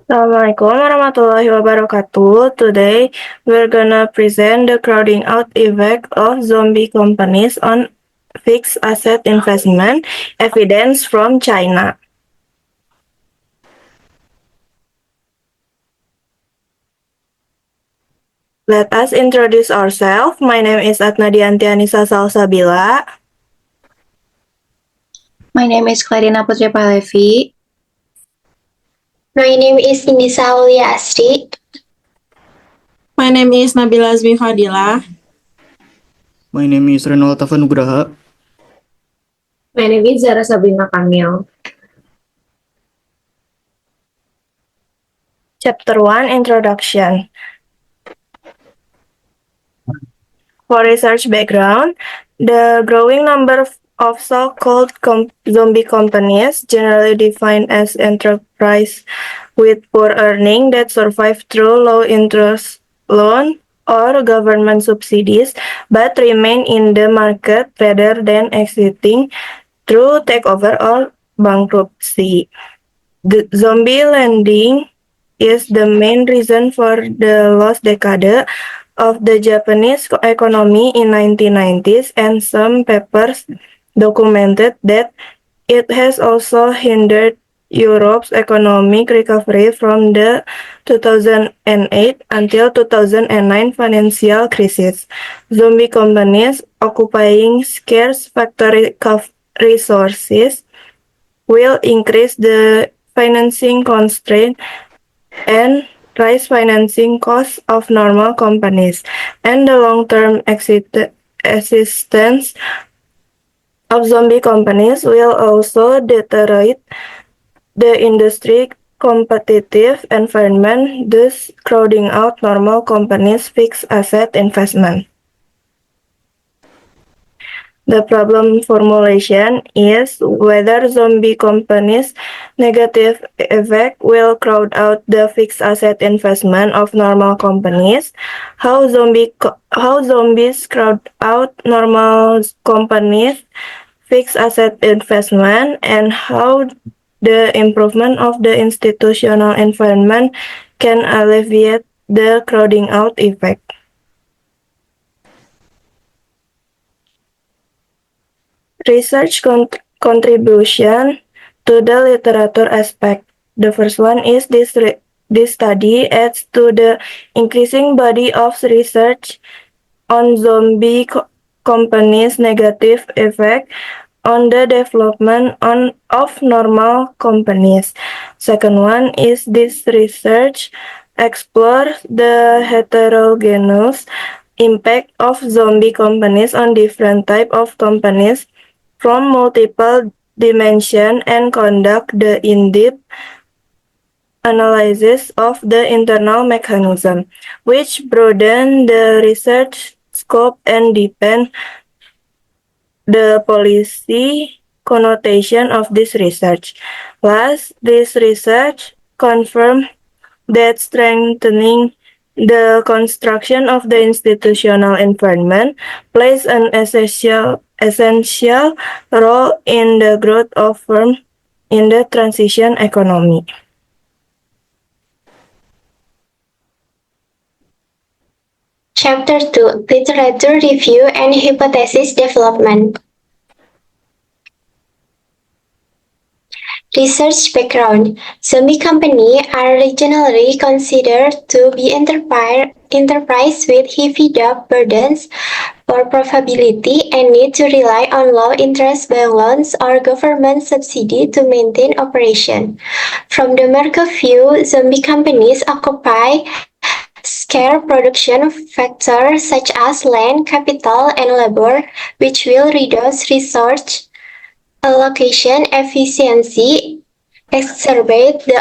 Assalamualaikum warahmatullahi wabarakatuh. Today, we're gonna present the crowding out effect of zombie companies on fixed asset investment, evidence from China. Let us introduce ourselves. My name is Atna Diantianisa Salsabila. My name is Clarina Putri Palevi. My name is Inisa Aulia Asri. My name is Nabila Azmi Fadila. My name is Renal Tafanugraha. My name is Zara Sabrina Kamil. Chapter 1 Introduction. For research background, the growing number of so-called zombie companies, generally defined as enterprise with poor earnings that survive through low-interest loan or government subsidies, but remain in the market rather than exiting through takeover or bankruptcy. The zombie lending is the main reason for the lost decade of the Japanese economy in 1990s, and some papers documented that it has also hindered Europe's economic recovery from the 2008 until 2009 financial crisis. Zombie companies occupying scarce factory resources will increase the financing constraint and rise financing costs of normal companies, and the long-term existence of zombie companies will also deteriorate the industry competitive environment, thus crowding out normal companies' fixed asset investment. The problem formulation is whether zombie companies' negative effect will crowd out the fixed asset investment of normal companies, how zombies crowd out normal companies' fixed asset investment, and how the improvement of the institutional environment can alleviate the crowding out effect. Research contribution to the literature aspect. The first one is this study adds to the increasing body of research on zombie companies' negative effect on the development of normal companies. Second one is this research explores the heterogeneous impact of zombie companies on different type of companies from multiple dimensions and conduct the in-depth analysis of the internal mechanism, which broaden the research scope and deepen the policy connotation of this research. Last, this research confirmed that strengthening the construction of the institutional environment plays an essential role in the growth of firms in the transition economy. Chapter 2 Literature Review and Hypothesis Development. Research background. Zombie companies are generally considered to be enterprise with heavy debt burdens or profitability and need to rely on low-interest bank loans or government subsidy to maintain operation. From the market view, zombie companies occupy scarce production factors such as land, capital, and labor, which will reduce resource allocation efficiency, exacerbate the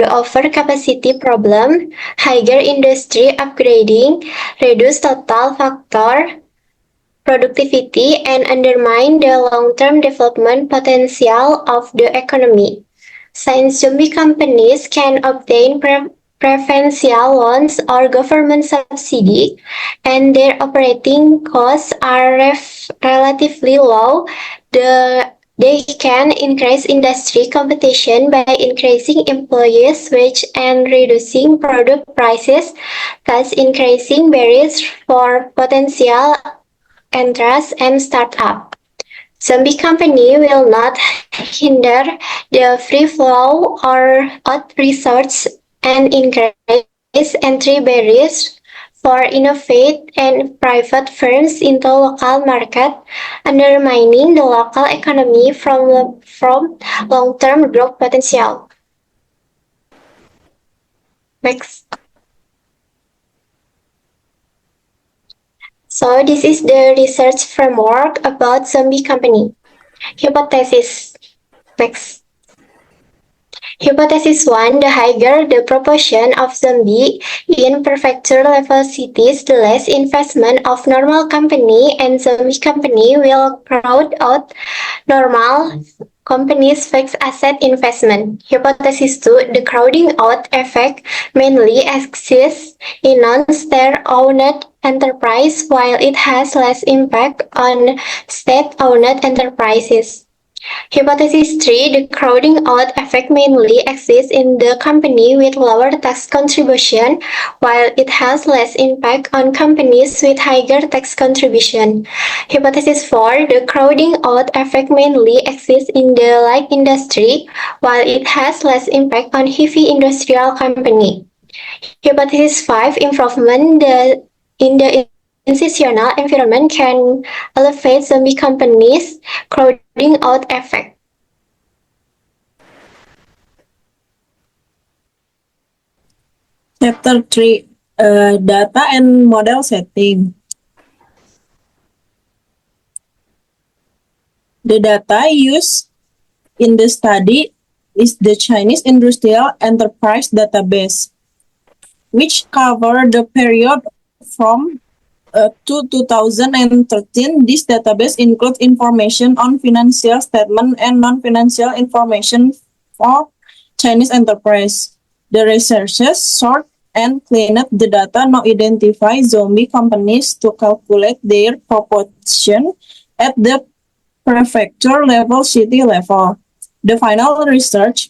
overcapacity problem, higher industry upgrading, reduce total factor productivity, and undermine the long-term development potential of the economy. Since zombie companies can obtain preferential loans or government subsidy, and their operating costs are relatively low, the They can increase industry competition by increasing employees' wage and reducing product prices, thus increasing barriers for potential entrants and startups. Zombie company will not hinder the free flow or out research and increase entry barriers for innovate and private firms into local market, undermining the local economy from long-term growth potential. Next. So this is the research framework about zombie company. Hypothesis. Next. Hypothesis 1. The higher the proportion of zombie in prefecture level cities, the less investment of normal company and zombie company will crowd out normal companies' fixed asset investment. Hypothesis 2. The crowding out effect mainly exists in non-state-owned enterprise while it has less impact on state-owned enterprises. Hypothesis 3. The crowding out effect mainly exists in the company with lower tax contribution, while it has less impact on companies with higher tax contribution. Hypothesis 4. The crowding out effect mainly exists in the light industry, while it has less impact on heavy industrial company. Hypothesis 5. Improvement in the institutional environment can elevate zombie companies' crowding out effect. Chapter 3, Data and Model Setting. The data used in the study is the Chinese Industrial Enterprise Database, which covered the period from to 2013. This database includes information on financial statement and non-financial information for Chinese enterprise. The researchers sort and cleaned the data to identify zombie companies to calculate their proportion at the prefecture level, city level. The final research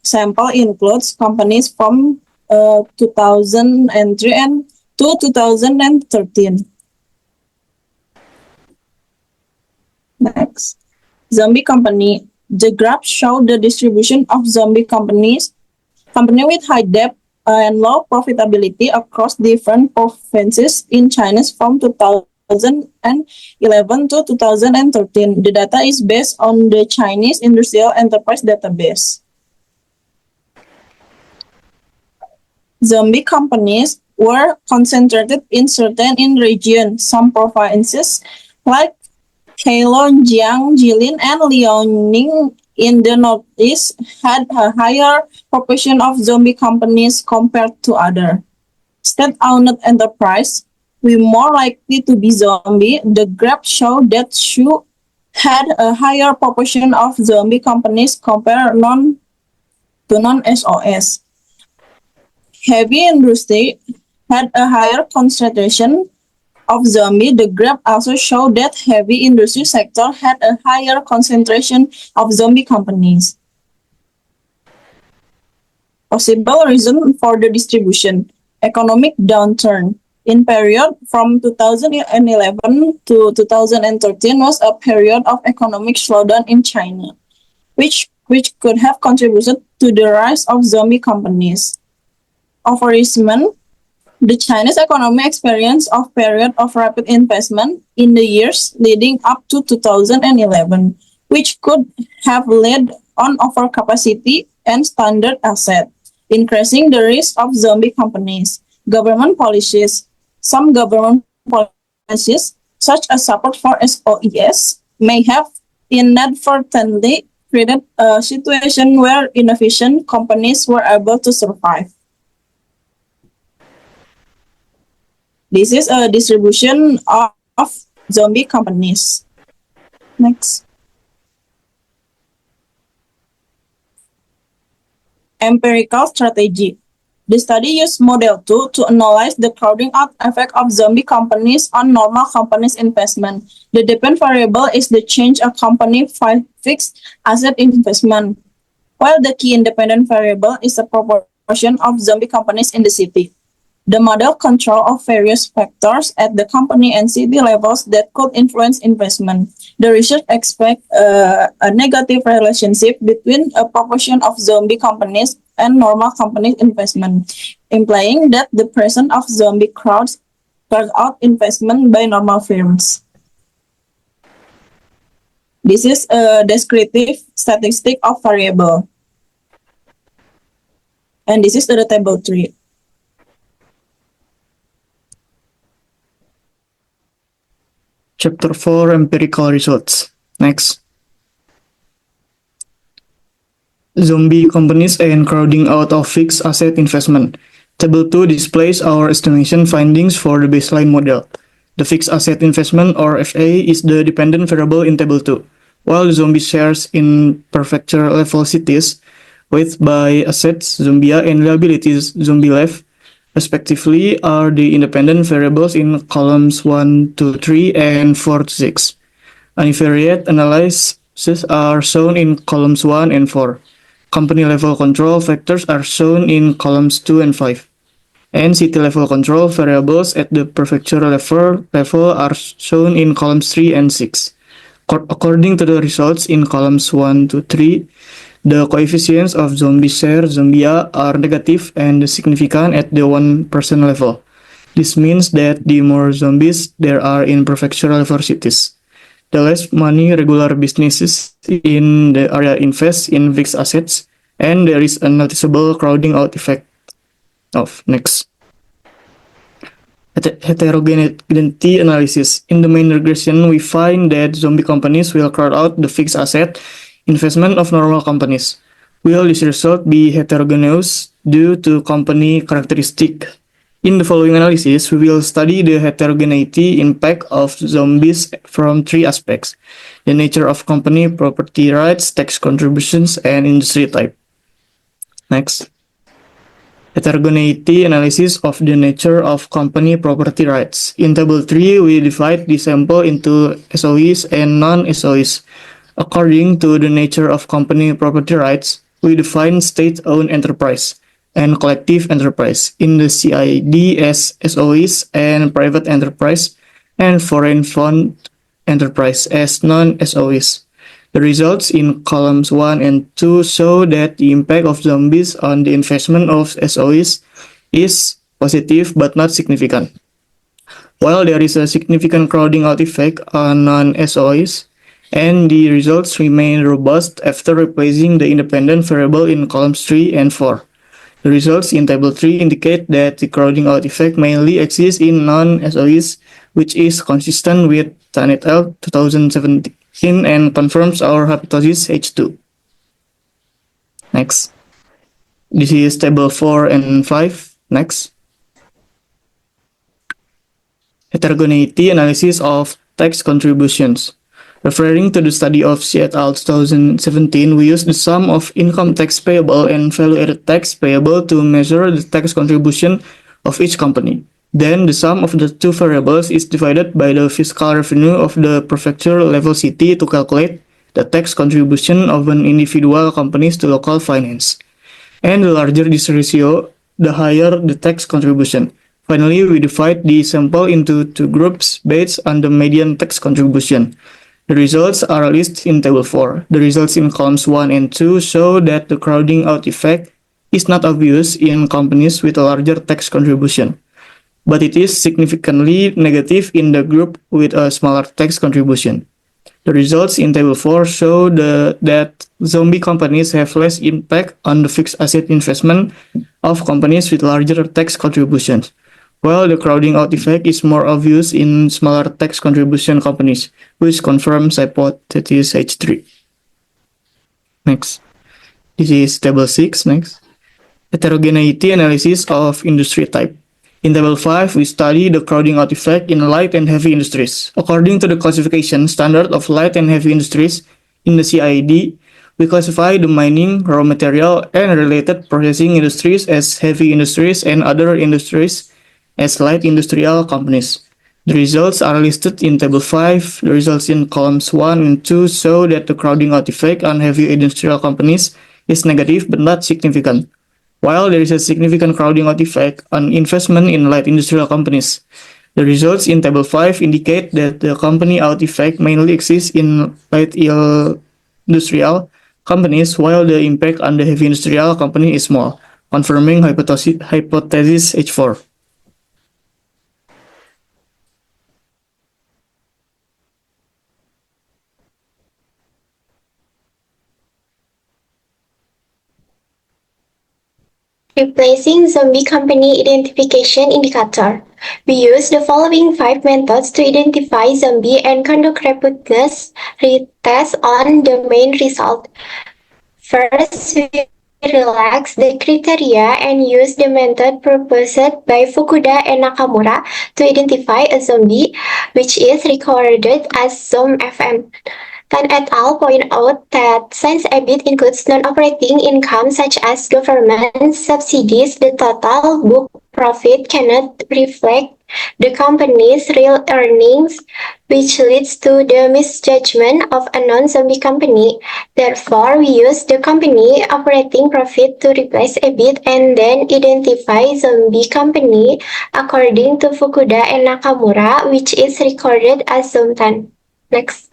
sample includes companies from 2003 and to 2013. Next, zombie company. The graph shows the distribution of zombie companies with high debt and low profitability across different provinces in China from 2011 to 2013. The data is based on the Chinese Industrial Enterprise Database. Zombie companies were concentrated in certain regions. Some provinces like Heilongjiang, Jilin, and Liaoning in the northeast had a higher proportion of zombie companies compared to other. State-owned enterprise were more likely to be zombie. The graph showed that Shu had a higher proportion of zombie companies compared to non-SOS. Heavy industry had a higher concentration of zombie. The graph also showed that heavy industry sector had a higher concentration of zombie companies. Possible reason for the distribution: economic downturn. In period from 2011 to 2013 was a period of economic slowdown in China, which could have contributed to the rise of zombie companies. Overinvestment. The Chinese economy experienced a period of rapid investment in the years leading up to 2011, which could have led on overcapacity and standard asset, increasing the risk of zombie companies. Government policies. Some government policies, such as support for SOEs, may have inadvertently created a situation where inefficient companies were able to survive. This is a distribution of zombie companies. Next. Empirical strategy. The study used Model 2 to analyze the crowding out effect of zombie companies on normal companies' investment. The dependent variable is the change of company fixed asset investment, while the key independent variable is the proportion of zombie companies in the city. The model controls of various factors at the company and city levels that could influence investment. The research expects a negative relationship between a proportion of zombie companies and normal company investment, implying that the presence of zombie crowds out investment by normal firms. This is a descriptive statistic of variable. And this is the table 3. Chapter 4, Empirical Results. Next. Zombie companies and crowding out of fixed asset investment. Table 2 displays our estimation findings for the baseline model. The fixed asset investment, or FA, is the dependent variable in Table 2, while zombie shares in prefecture-level cities, weighted by assets, Zombia, and liabilities, Zombie-Lev, respectively, are the independent variables in columns 1 to 3 and 4 to 6. Univariate analyses are shown in columns 1 and 4. Company-level control factors are shown in columns 2 and 5. And city-level control variables at the prefecture level are shown in columns 3 and 6. According to the results in columns 1 to 3, the coefficients of zombie share, Zombia, are negative and significant at the 1% level. This means that the more zombies there are in prefecture-level cities, the less money regular businesses in the area invest in fixed assets, and there is a noticeable crowding out effect. Next. Heterogeneity analysis. In the main regression, we find that zombie companies will crowd out the fixed asset investment of normal companies. Will this result be heterogeneous due to company characteristic? In the following analysis, we will study the heterogeneity impact of zombies from 3 aspects: the nature of company property rights, tax contributions, and industry type. Next. Heterogeneity analysis of the nature of company property rights. In Table 3, we divide the sample into SOEs and non-SOEs. According to the nature of company property rights, we define state-owned enterprise and collective enterprise in the CID as SOEs and private enterprise, and foreign fund enterprise as non-SOEs. The results in columns 1 and 2 show that the impact of zombies on the investment of SOEs is positive but not significant. While there is a significant crowding out effect on non-SOEs, and the results remain robust after replacing the independent variable in columns 3 and 4. The results in Table 3 indicate that the crowding out effect mainly exists in non-SOEs, which is consistent with Tan et al. 2017 and confirms our hypothesis H2. Next. This is Table 4 and 5. Next. Heterogeneity analysis of tax contributions. Referring to the study of Xie et al. 2017, we used the sum of income tax payable and value-added tax payable to measure the tax contribution of each company. Then the sum of the 2 variables is divided by the fiscal revenue of the prefecture-level city to calculate the tax contribution of an individual companies to local finance. And the larger this ratio, the higher the tax contribution. Finally, we divide the sample into 2 groups based on the median tax contribution. The results are listed in Table 4. The results in columns 1 and 2 show that the crowding out effect is not obvious in companies with a larger tax contribution, but it is significantly negative in the group with a smaller tax contribution. The results in Table 4 show that zombie companies have less impact on the fixed asset investment of companies with larger tax contributions, while the crowding out effect is more obvious in smaller tax contribution companies, which confirms hypothesis H3. Next. This is Table 6. Next. Heterogeneity analysis of industry type. In Table 5, we study the crowding out effect in light and heavy industries. According to the classification standard of light and heavy industries in the CID, We classify the mining, raw material, and related processing industries as heavy industries and other industries as light industrial companies. The results are listed in Table 5. The results in columns 1 and 2 show that the crowding out effect on heavy industrial companies is negative but not significant, while there is a significant crowding out effect on investment in light industrial companies. The results in Table 5 indicate that the company out effect mainly exists in light industrial companies, while the impact on the heavy industrial company is small, confirming hypothesis H4. Replacing zombie company identification indicator. We use the following 5 methods to identify zombie and conduct robustness retest on the main result. First, we relax the criteria and use the method proposed by Fukuda and Nakamura to identify a zombie, which is recorded as ZOMFM. Tan et al. Point out that since EBIT includes non-operating income such as government subsidies, the total book profit cannot reflect the company's real earnings, which leads to the misjudgment of a non-zombie company. Therefore, we use the company operating profit to replace EBIT and then identify zombie company according to Fukuda and Nakamura, which is recorded as ZOMTAN. Next.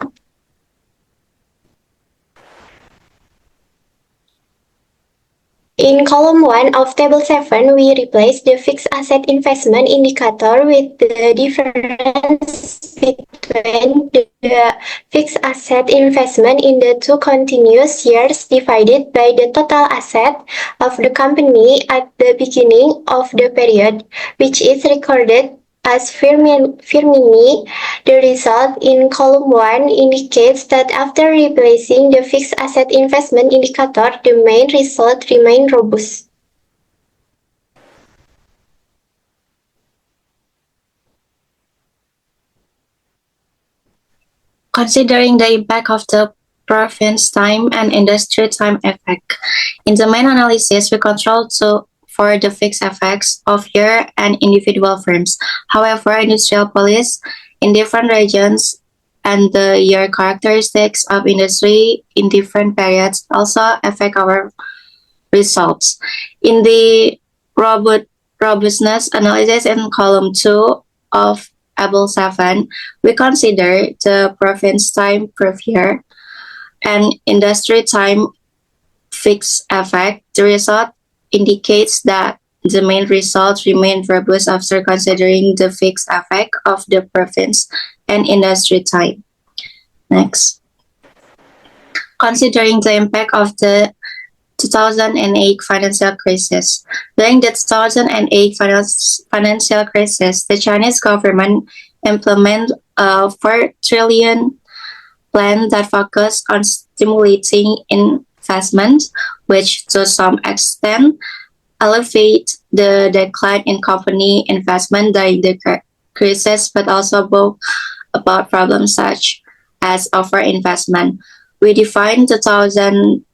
In column 1 of table 7, we replace the fixed asset investment indicator with the difference between the fixed asset investment in the 2 continuous years divided by the total asset of the company at the beginning of the period, which is recorded as Firmini. The result in column 1 indicates that after replacing the fixed asset investment indicator, the main result remained robust. Considering the impact of the province time and industry time effect. In the main analysis, we control for the fixed effects of year and individual firms. However, industrial policies in different regions and the year characteristics of industry in different periods also affect our results. In the robustness analysis in column 2 of Table 7, we consider the province time per year and industry time fixed effect. The result indicates that the main results remain robust after considering the fixed effect of the province and industry time. Next. Considering the impact of the 2008 financial crisis. During the 2008 financial crisis, the Chinese government implemented a 4 trillion plan that focused on stimulating investment, which to some extent elevate the decline in company investment during the crisis, but also brought about problems such as overinvestment. We define 2007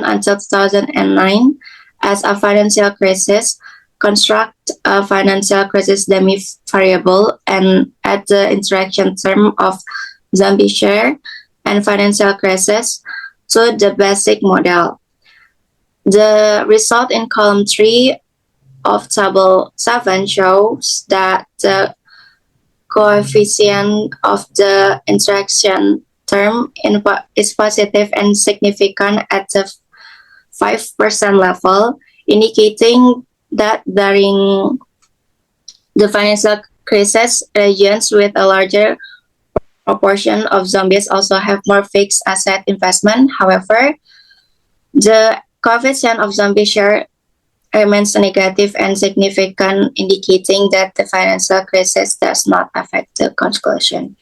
until 2009 as a financial crisis, construct a financial crisis demi-variable, and add the interaction term of zombie share and financial crisis to the basic model. The result in column 3 of table 7 shows that the coefficient of the interaction term is positive and significant at the 5% level, indicating that during the financial crisis, regions with a larger proportion of zombies also have more fixed asset investment. However, the coefficient of zombie share remains negative and significant, indicating that the financial crisis does not affect the conclusion.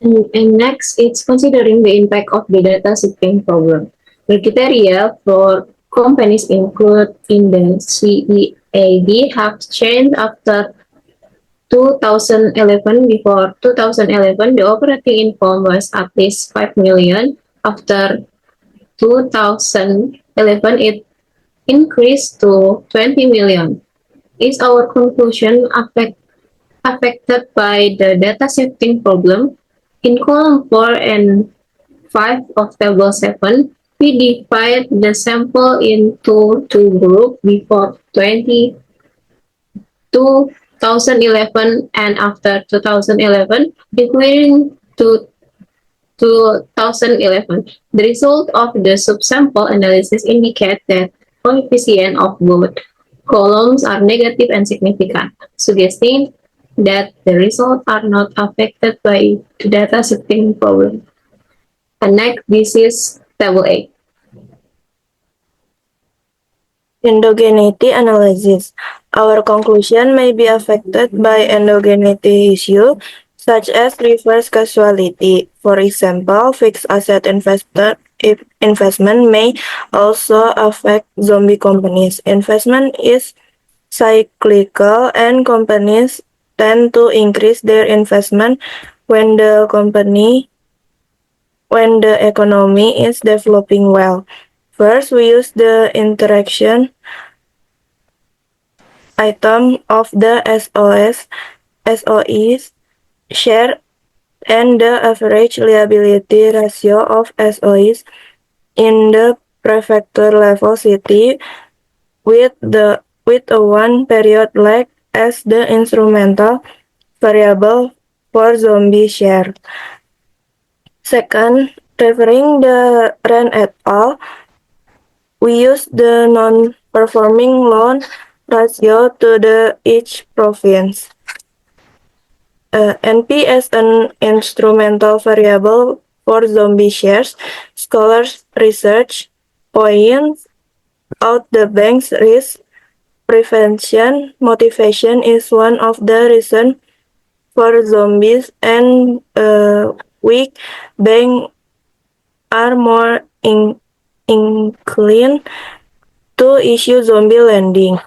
And next, it's considering the impact of the data shipping problem. The criteria for companies included in the CEAD have changed after 2011, before 2011, the operating income was at least 5 million. After 2011, it increased to 20 million. Is our conclusion affected by the data shifting problem? In column 4 and 5 of table 7, we divide the sample into two groups before 2011 and after 2011, including 2011. The result of the subsample analysis indicate that coefficient of both columns are negative and significant, suggesting that the results are not affected by the data shifting problem. And next, this is table 8. Endogeneity analysis. Our conclusion may be affected by endogeneity issue, such as reverse causality. For example, fixed asset investment may also affect zombie companies. Investment is cyclical, and companies tend to increase their investment when the economy is developing well. First, we use the interaction item of the SOEs share and the average liability ratio of SOEs in the prefecture level city with a one period lag as the instrumental variable for zombie share. Second, referring the Ren et al., we use the non-performing loan ratio to the each province. NP as an instrumental variable for zombie shares. Scholars research points out the bank's risk prevention motivation is one of the reasons for zombies, and weak banks are more inclined to issue zombie lending.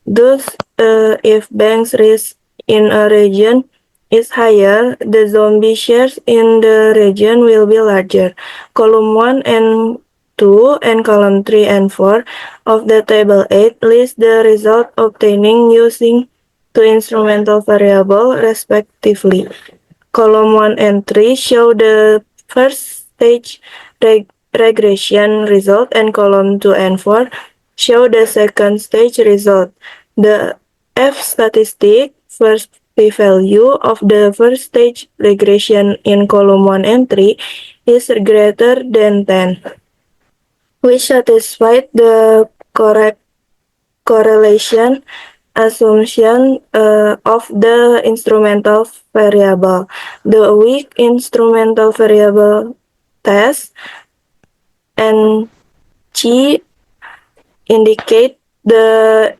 Thus, if banks' risk in a region is higher, the zombie shares in the region will be larger. Column 1 and 2 and column 3 and 4 of the table 8 list the result obtaining using two instrumental variables respectively. Column 1 and 3 show the first stage regression result, and column 2 and 4 show the second stage result. The F statistic first p-value of the first stage regression in column 1 and 3 is greater than 10, which satisfied the correct correlation assumption of the instrumental variable. The weak instrumental variable test and G indicate the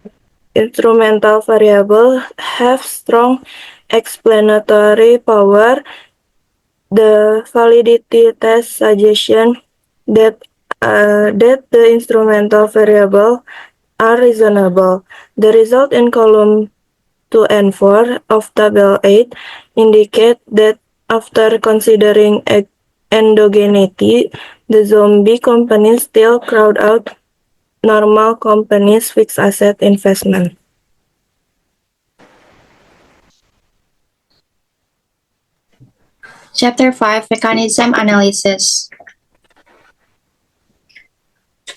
instrumental variable have strong explanatory power. The validity test suggestion that the instrumental variable are reasonable. The result in column 2 and 4 of table 8 indicate that after considering endogeneity, the zombie companies still crowd out normal companies' fixed asset investment. Chapter 5, Mechanism Analysis.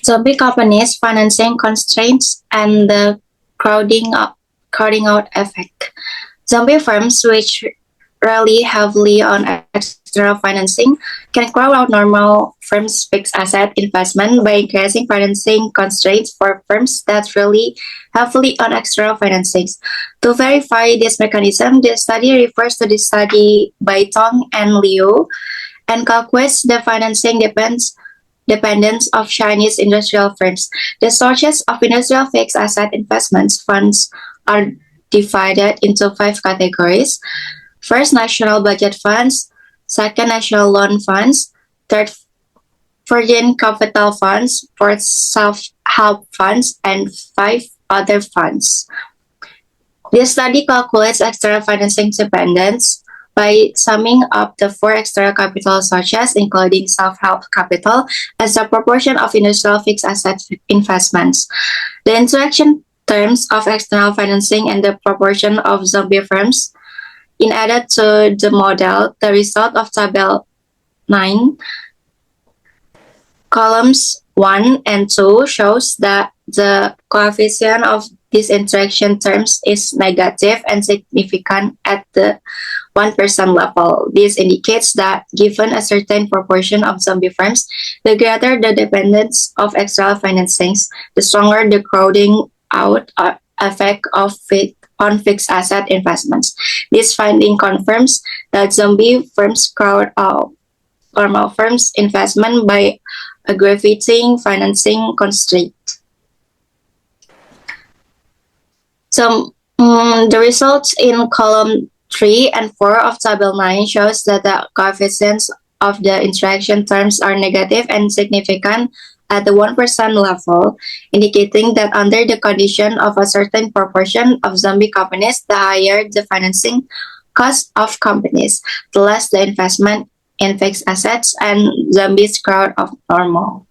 Zombie companies, financing constraints, and the crowding out effect. Zombie firms, which rely heavily on external financing, can crowd out normal firms' fixed asset investment by increasing financing constraints for firms that rely heavily on external financing. To verify this mechanism, the study refers to the study by Tong and Liu and calculates the financing dependence of Chinese industrial firms. The sources of industrial fixed asset investments funds are divided into 5 categories. First, national budget funds. Second, national loan funds. Third, virgin capital funds. Fourth, self-help funds. And 5 other funds. This study calculates external financing dependence by summing up the four external capital sources, including self-help capital, as a proportion of industrial fixed asset investments. The interaction terms of external financing and the proportion of zombie firms in added to the model, the result of table 9, columns 1 and 2 shows that the coefficient of these interaction terms is negative and significant at the 1% level. This indicates that given a certain proportion of zombie firms, the greater the dependence of external financings, the stronger the crowding out effect of on fixed asset investments. This finding confirms that zombie firms crowd out normal firms' investment by aggravating financing constraints. So the results in column 3 and 4 of table 9 shows that the coefficients of the interaction terms are negative and significant at the 1% level, indicating that under the condition of a certain proportion of zombie companies, the higher the financing cost of companies, the less the investment in fixed assets and zombies crowd of normal.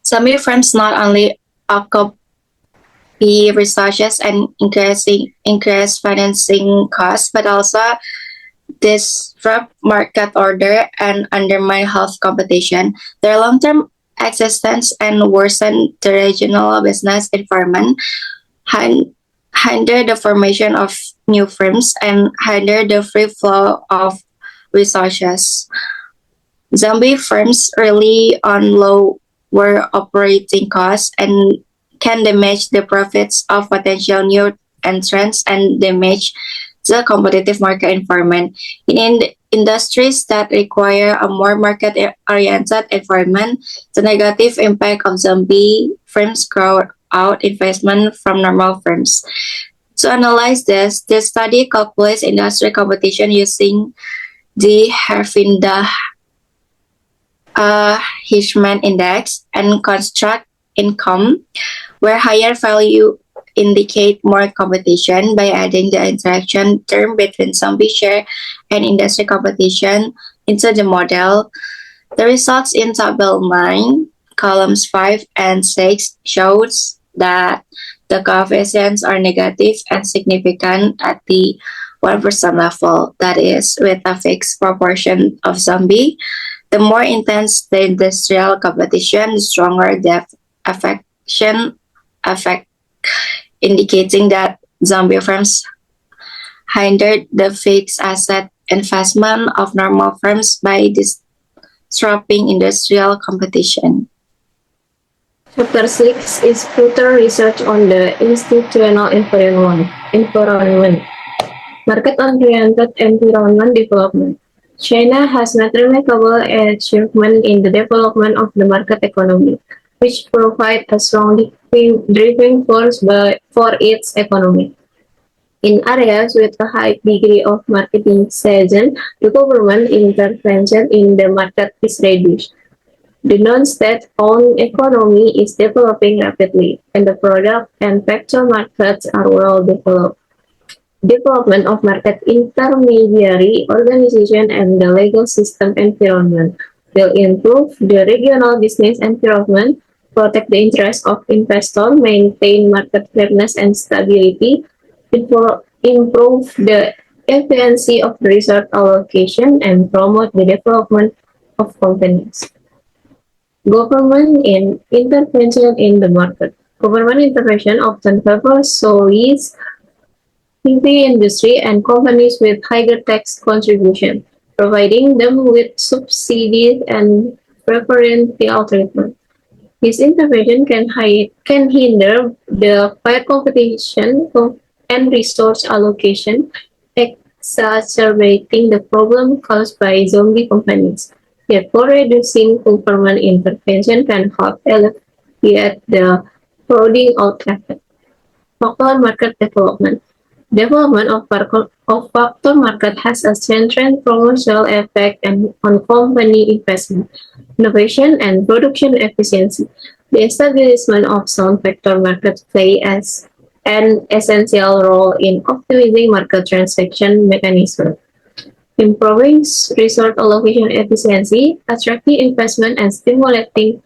Zombie firms not only occupy resources and increase financing costs, but also disrupt market order and undermine health competition. Their long-term existence and worsen the regional business environment, hinder the formation of new firms, and hinder the free flow of resources. Zombie firms rely on lower operating costs and can damage the profits of potential new entrants and damage the competitive market environment. In industries that require a more market-oriented environment, the negative impact of zombie firms crowd out investment from normal firms. To analyze this study calculates industry competition using the Herfindahl Hirschman Index and construct income, where higher value indicate more competition by adding the interaction term between zombie share and industry competition into the model. The results in table 9, columns 5 and 6 shows that the coefficients are negative and significant at the 1% level, that is, with a fixed proportion of zombie. The more intense the industrial competition, the stronger the effect, indicating that zombie firms hindered the fixed asset investment of normal firms by disrupting industrial competition. Chapter 6 is further research on the institutional environment, market-oriented environment development. China has made remarkable achievement in the development of the market economy, which provide a strong driving force for its economy. In areas with a high degree of marketization, the government intervention in the market is reduced. The non-state-owned economy is developing rapidly, and the product and factor markets are well developed. Development of market intermediary organization and the legal system environment will improve the regional business environment, protect the interests of investors, maintain market fairness and stability, improve the efficiency of resource allocation, and promote the development of companies. Government intervention in the market. Government intervention often favors solely heavy industry and companies with higher tax contribution, providing them with subsidies and preferential treatment. This intervention can hinder the fair competition and resource allocation, exacerbating the problem caused by zombie companies. Therefore, reducing government intervention can help alleviate the crowding out effect. Factor market development. Development of factor market has a central promotional effect on company investment, innovation, and production efficiency. The establishment of sound factor market play as an essential role in optimizing market transaction mechanism, improving resource allocation efficiency, attracting investment, and stimulating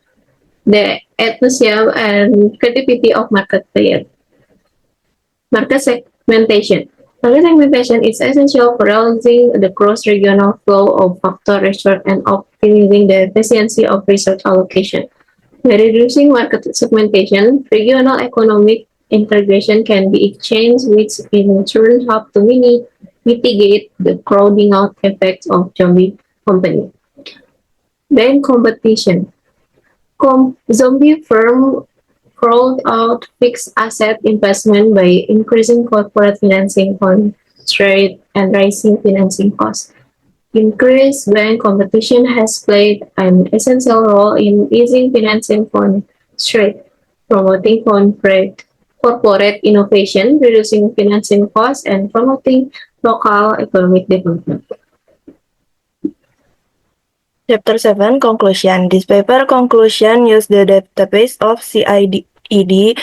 the atmosphere and creativity of market players. Market segmentation. Market segmentation is essential for realizing the cross-regional flow of factor research and optimizing the efficiency of research allocation. By reducing market segmentation, regional economic integration can be exchanged, which in turn help to mitigate the crowding out effects of zombie company. Then competition. Zombie firm crowd out fixed asset investment by increasing corporate financing constraint and rising financing costs. Increased bank competition has played an essential role in easing financing constraint, promoting corporate innovation, reducing financing costs, and promoting local economic development. Chapter 7 Conclusion. This paper conclusion used the database of CIED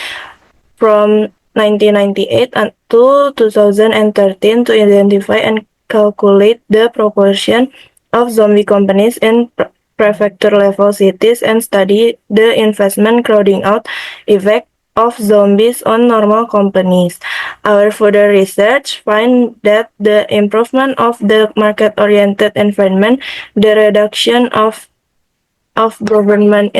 from 1998 to 2013 to identify and calculate the proportion of zombie companies in prefecture-level cities and study the investment crowding out effect of zombies on normal companies. Our further research find that the improvement of the market-oriented environment, the reduction of government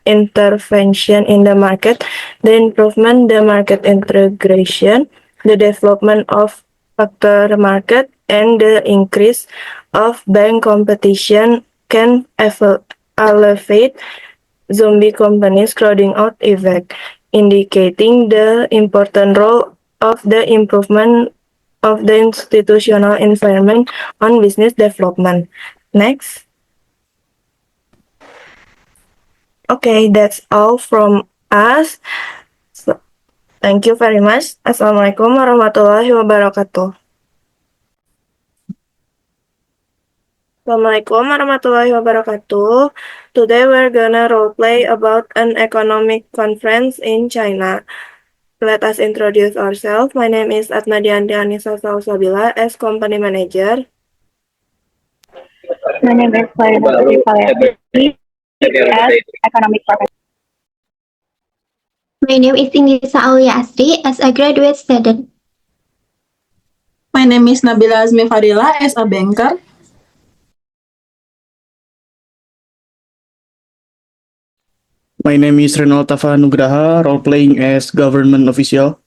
intervention in the market, the improvement the market integration, the development of factor market, and the increase of bank competition can elevate zombie companies crowding out effect, indicating the important role of the improvement of the institutional environment on business development. Next. Okay, that's all from us. So, thank you very much. Assalamualaikum warahmatullahi wabarakatuh. Assalamualaikum warahmatullahi wabarakatuh. Today we're gonna roleplay about an economic conference in China. Let us introduce ourselves. My name is Atnadianti Anissa Sausabila as company manager. My name is Clarina Putri as economic professor. My name is Indisa Aulia Asri as a graduate student. My name is Nabila Azmi Fadila as a banker. My name is Renal Tafa Nugraha, role-playing as government official.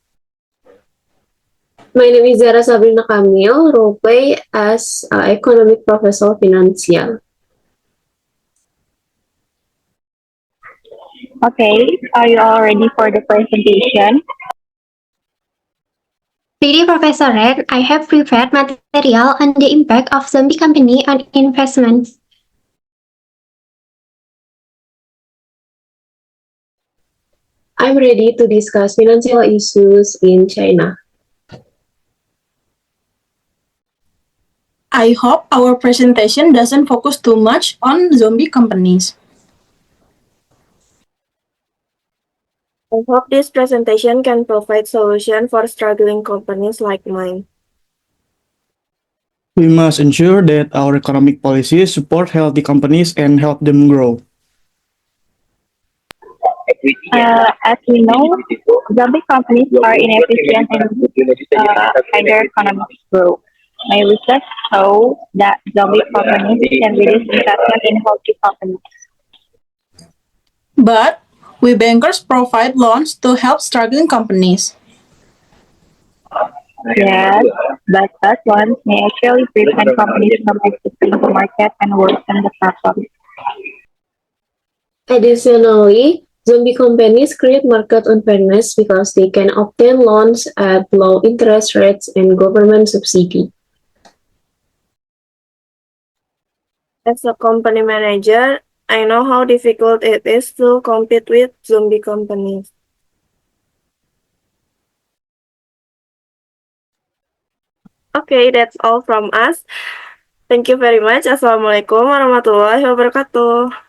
My name is Zara Sabrina Kamil, roleplay as economic professor financial. Okay, are you all ready for the presentation? Ready, Professor Red, I have prepared material on the impact of zombie company on investments. I'm ready to discuss financial issues in China. I hope our presentation doesn't focus too much on zombie companies. I hope this presentation can provide solution for struggling companies like mine. We must ensure that our economic policies support healthy companies and help them grow. As we know, zombie companies are inefficient and hinder economic growth. My research shows that zombie companies can reduce investment in healthy companies. But we bankers provide loans to help struggling companies. Yes, but such ones may actually prevent companies from exiting the market and worsen the problem. Additionally, zombie companies create market unfairness because they can obtain loans at low interest rates and government subsidy. As a company manager, I know how difficult it is to compete with zombie companies. Okay, that's all from us. Thank you very much. Assalamualaikum warahmatullahi wabarakatuh.